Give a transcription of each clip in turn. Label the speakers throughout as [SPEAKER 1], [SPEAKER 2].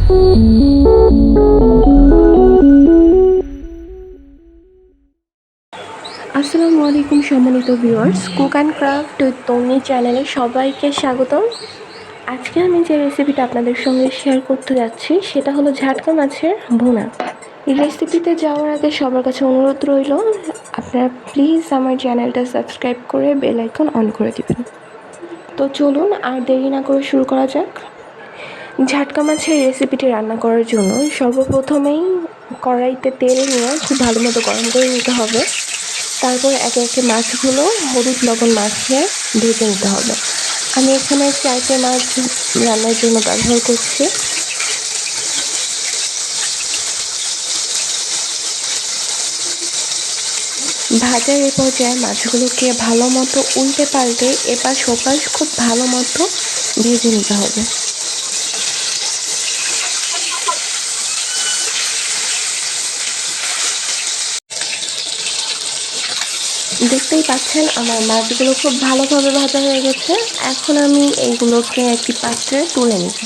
[SPEAKER 1] আসসালামু আলাইকুম সম্মানিত viewers, cook and craft with Tonni চ্যানেলে সবাইকে স্বাগতম। আজকে আমি যে রেসিপিটা আপনাদের সঙ্গে শেয়ার করতে যাচ্ছি সেটা হলো ঝাটকা মাছের ভুনা। এই রেসিপিতে যাওয়ার আগে সবার কাছে অনুরোধ রইল, আপনারা প্লিজ আমার চ্যানেলটা সাবস্ক্রাইব করে বেল আইকন অন করে দিবেন। তো চলুন আর দেরি না করে শুরু করা যাক। ঝাটকা মাছের রেসিপিটি রান্না করার জন্য সর্বপ্রথমেই কড়াইতে তেল নিয়ে খুব ভালো মতো গরম করে নিতে হবে। তারপর একে একে মাছগুলো হলুদ লবণ মাখিয়ে ভেজে নিতে হবে। আমি এখানে 4টে মাছ রান্নার জন্য ব্যবহার করছি। ভাজার এ পর্যায়ে মাছগুলোকে ভালো মতো উল্টে পাল্টে এপাশ ওপাশ খুব ভালো মতো ভেজে নিতে হবে। দেখতেই পাচ্ছেন আমার মাছগুলো খুব ভালোভাবে ভাজা হয়ে গেছে। এখন আমি এইগুলোকে একটি পাত্রে তুলে নিব।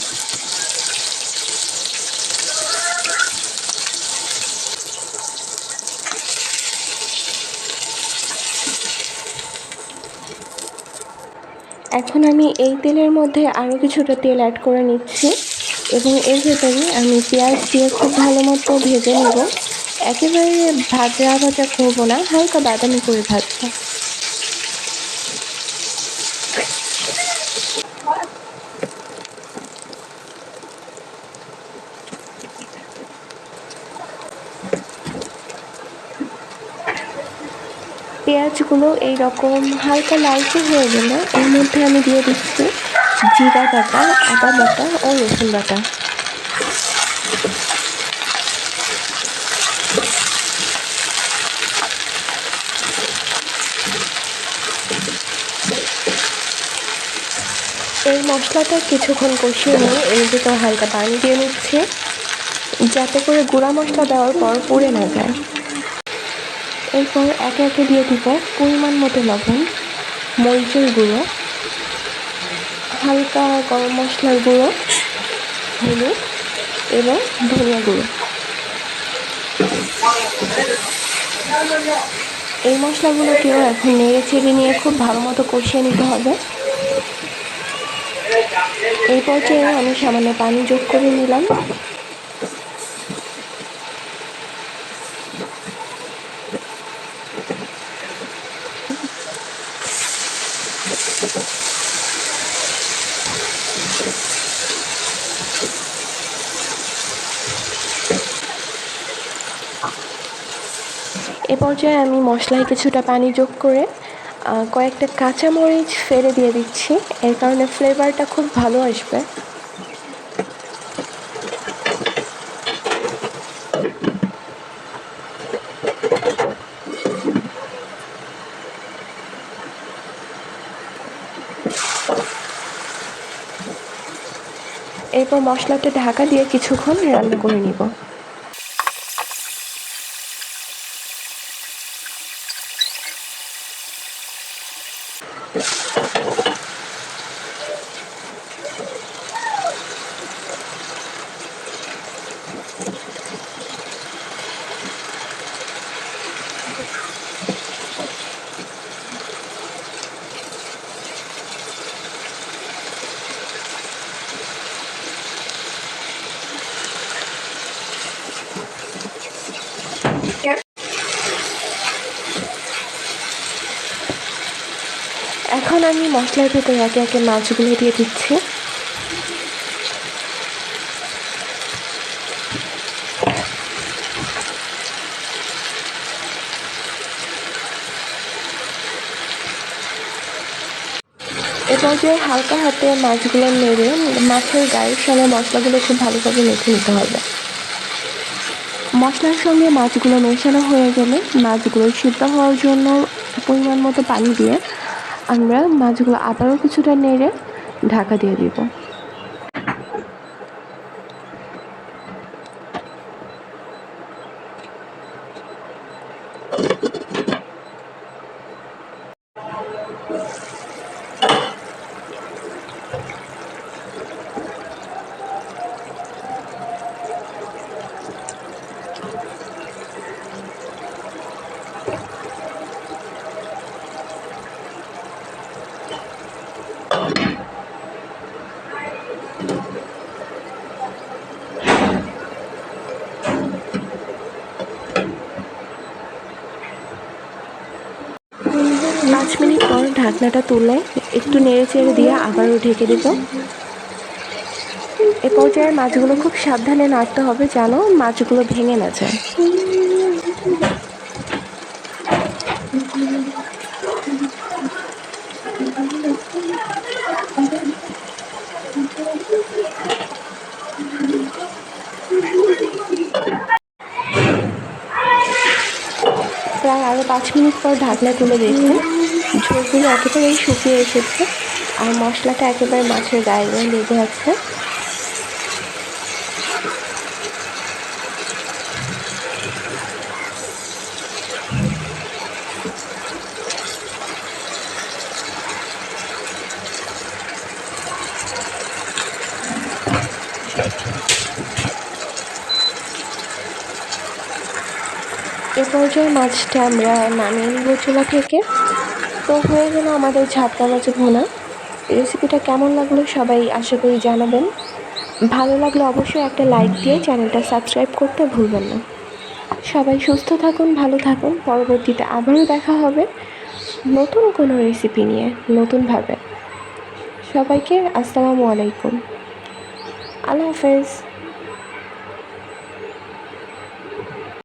[SPEAKER 1] এখন আমি এই তেলের মধ্যে আরও কিছুটা তেল অ্যাড করে নিচ্ছি এবং এর ভেতরে আমি পেঁয়াজ দিয়ে খুব ভালো মতো ভেজে নেব। একেবারে ভাজা ভাজা করবো না, হালকা বাদামি করে ভাজবো। পেঁয়াজগুলো এইরকম হালকা লালচে হয়ে গেলে এর মধ্যে আমি দিয়ে দিচ্ছি জিরা বাটা, আদা বাটা ও রসুন বাটা। এই মশলাটা কিছুক্ষণ কষিয়ে নিয়ে এর ভিতর হালকা পানি দিয়ে নিচ্ছি, যাতে করে গুঁড়া মশলা দেওয়ার পর পুড়ে না যায়। এরপর একে একে দিয়ে দিব পরিমাণ মতো লবণ, মরিচের গুঁড়ো, হালকা গরম মশলার গুঁড়ো, হলুদ এবং ধনিয়া গুঁড়ো। এই মশলাগুলোকেও এখন নেড়ে চেড়ে নিয়ে খুব ভালো মতো কষিয়ে নিতে হবে। এই পর্যায়ে আমি সামান্য পানি যোগ করে নিলাম। এ পর্যায়ে আমি মশলায় কিছুটা পানি যোগ করে কয়েকটা কাঁচামরিচ ফেলে দিয়ে দিচ্ছি, এর কারণে ফ্লেভারটা খুব ভালো আসবে। এরপর মশলাটা ঢাকা দিয়ে কিছুক্ষণ রান্না করে নিব। এখন আমি মশলার ভেতরে একে একে মাছগুলো দিয়ে দিচ্ছি। এ পর্যায়ে হালকা হাতে মাছগুলো নেড়ে মাছের গায়ের সঙ্গে মশলাগুলো খুব ভালোভাবে মেখে নিতে হবে। মশলার সঙ্গে মাছগুলো মেশানো হয়ে গেলে মাছগুলো সিদ্ধ হওয়ার জন্য পরিমাণ মতো পানি দিয়ে আমরা মাছগুলো আবারও কিছুটা নেড়ে ঢাকা দিয়ে দিব। ঢাকনাটা তুলে একটু নেড়ে চেড়ে দিয়ে আবারও ঢেকে দেব। এ পর্যায়ে মাছগুলো খুব সাবধানে নাড়তে হবে যেন মাছগুলো ভেঙে না যায়। প্রায় আরও 5 মিনিট পর ঢাকনা তুলে দেখুন ঝোলগুলো একেবারেই শুকিয়ে এসেছে আর মশলাটা একেবারে মাছের গায়ে গায়ে লেগে আছে। এ পর্যায়ে মাছটা আমরা নামিয়ে নেব চুলা থেকে। তো হয়ে গেল আমাদের ঝাটকা মাছ ভুনা। রেসিপিটা কেমন লাগলো সবাই আশা করি জানাবেন। ভালো লাগলে অবশ্যই একটা লাইক দিয়ে চ্যানেলটা সাবস্ক্রাইব করতে ভুলবেন না। সবাই সুস্থ থাকুন, ভালো থাকুন। পরবর্তীতে আবারও দেখা হবে নতুন কোনো রেসিপি নিয়ে নতুনভাবে। সবাইকে আসসালামু আলাইকুম, আল্লাহ হাফেজ।